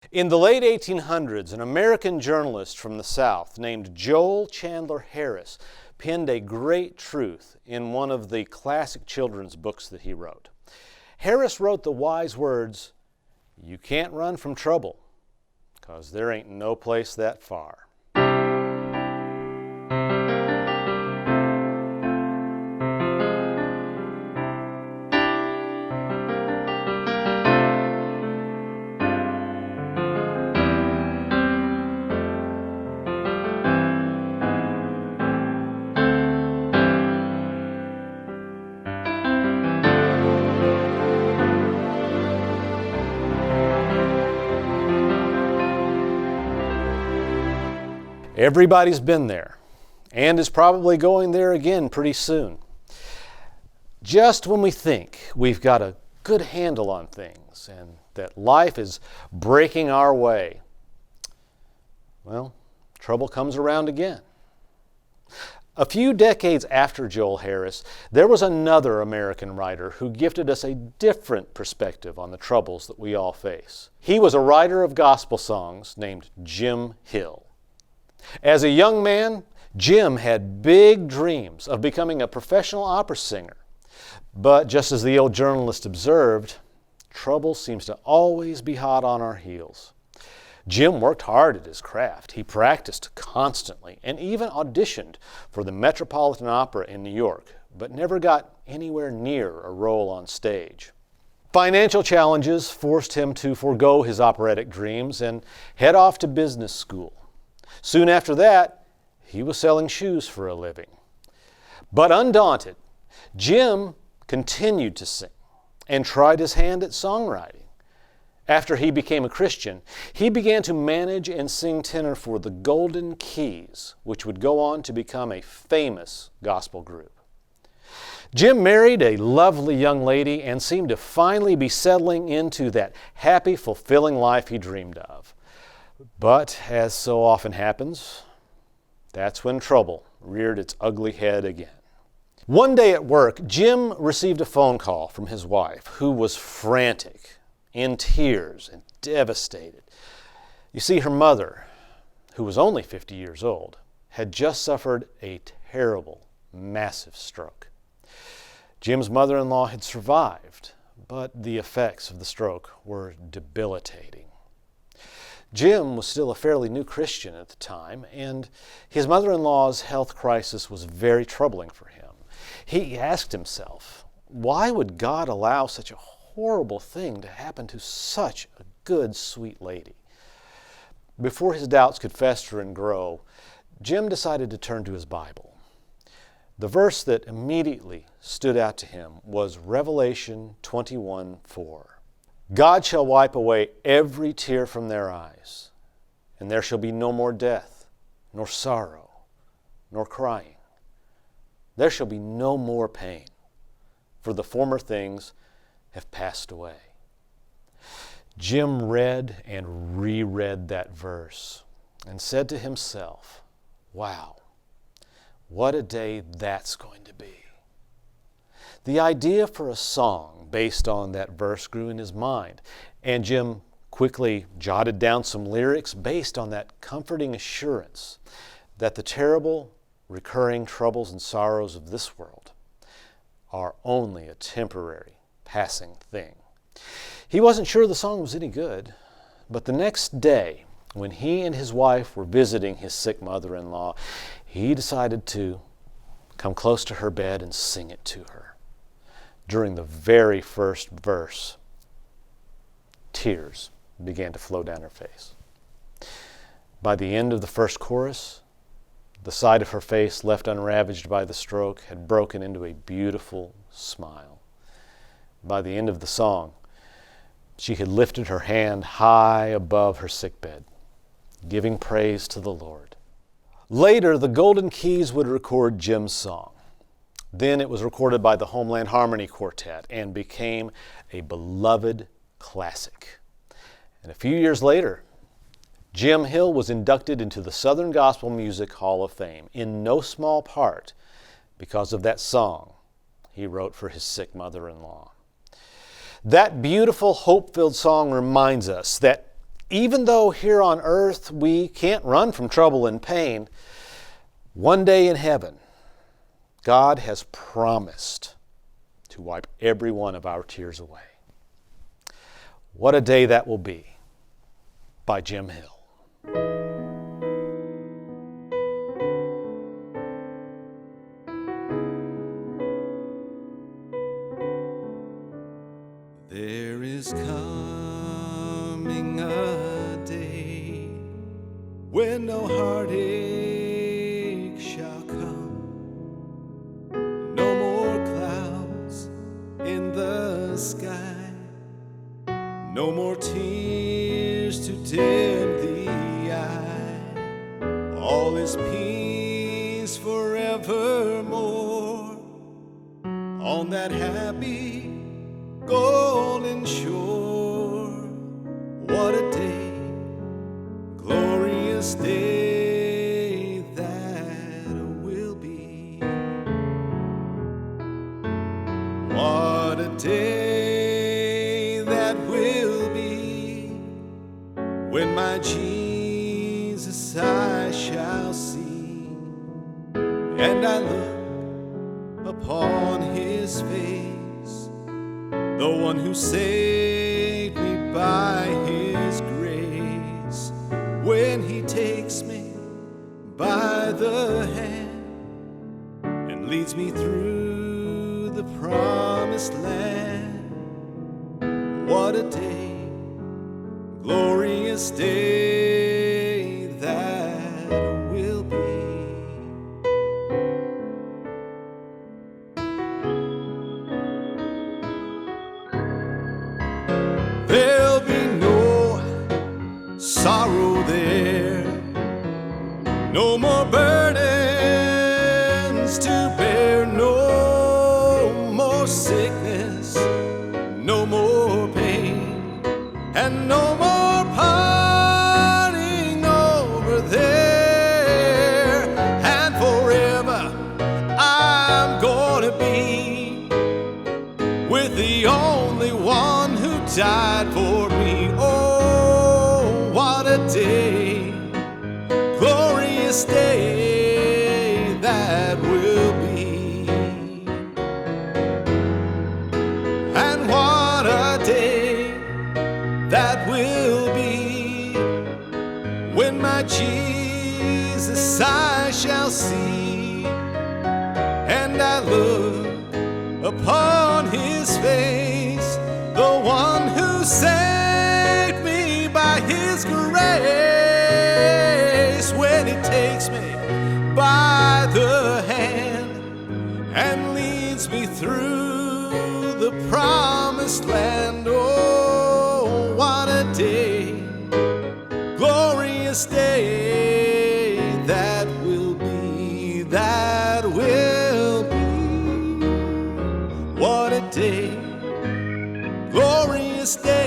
In the late 1800s, an American journalist from the South named Joel Chandler Harris penned a great truth in one of the classic children's books that he wrote. Harris wrote the wise words, "You can't run from trouble, 'cause there ain't no place that far." Everybody's been there and is probably going there again pretty soon. Just when we think we've got a good handle on things and that life is breaking our way, well, trouble comes around again. A few decades after Joel Harris, there was another American writer who gifted us a different perspective on the troubles that we all face. He was a writer of gospel songs named Jim Hill. As a young man, Jim had big dreams of becoming a professional opera singer. But just as the old journalist observed, trouble seems to always be hot on our heels. Jim worked hard at his craft. He practiced constantly and even auditioned for the Metropolitan Opera in New York, but never got anywhere near a role on stage. Financial challenges forced him to forego his operatic dreams and head off to business school. Soon after that, he was selling shoes for a living. But undaunted, Jim continued to sing and tried his hand at songwriting. After he became a Christian, he began to manage and sing tenor for the Golden Keys, which would go on to become a famous gospel group. Jim married a lovely young lady and seemed to finally be settling into that happy, fulfilling life he dreamed of. But, as so often happens, that's when trouble reared its ugly head again. One day at work, Jim received a phone call from his wife, who was frantic, in tears, and devastated. You see, her mother, who was only 50 years old, had just suffered a terrible, massive stroke. Jim's mother-in-law had survived, but the effects of the stroke were debilitating. Jim was still a fairly new Christian at the time, and his mother-in-law's health crisis was very troubling for him. He asked himself, why would God allow such a horrible thing to happen to such a good, sweet lady? Before his doubts could fester and grow, Jim decided to turn to his Bible. The verse that immediately stood out to him was Revelation 21:4. God shall wipe away every tear from their eyes, and there shall be no more death, nor sorrow, nor crying. There shall be no more pain, for the former things have passed away. Jim read and reread that verse and said to himself, wow, what a day that's going to be. The idea for a song based on that verse grew in his mind, and Jim quickly jotted down some lyrics based on that comforting assurance that the terrible, recurring troubles and sorrows of this world are only a temporary, passing thing. He wasn't sure the song was any good, but the next day, when he and his wife were visiting his sick mother-in-law, he decided to come close to her bed and sing it to her. During the very first verse, tears began to flow down her face. By the end of the first chorus, the side of her face left unravaged by the stroke had broken into a beautiful smile. By the end of the song, she had lifted her hand high above her sickbed, giving praise to the Lord. Later, the Golden Keys would record Jim's song. Then it was recorded by the Homeland Harmony Quartet and became a beloved classic. And a few years later, Jim Hill was inducted into the Southern Gospel Music Hall of Fame, in no small part because of that song he wrote for his sick mother-in-law. That beautiful, hope-filled song reminds us that even though here on earth we can't run from trouble and pain, one day in heaven, God has promised to wipe every one of our tears away. What a day that will be, by Jim Hill. There is coming a day when no heartache shall come, no more clouds in the sky, no more tears to dim the eye. All is peace forevermore on that happy golden shore. What a day, glorious day that will be. What a day that will be, when my Jesus I shall see, and I look upon his face, the one who saved me by his grace. When he takes me by the hand and leads me through the promised land. What a day, glorious day that will be. There'll be no sorrow there, no more burdens to bear, no more sickness, no more pain, and no more parting over there. And forever I'm gonna be with the only one who died for me. Oh, what a day, glorious day that will be. And what a day that will be, when my Jesus I shall see, and I look upon his face, the one who saved me by his grace. When he takes me by the hand and leads me through the promised land. Oh, what a day, glorious day that will be, that will be. What a day, glorious day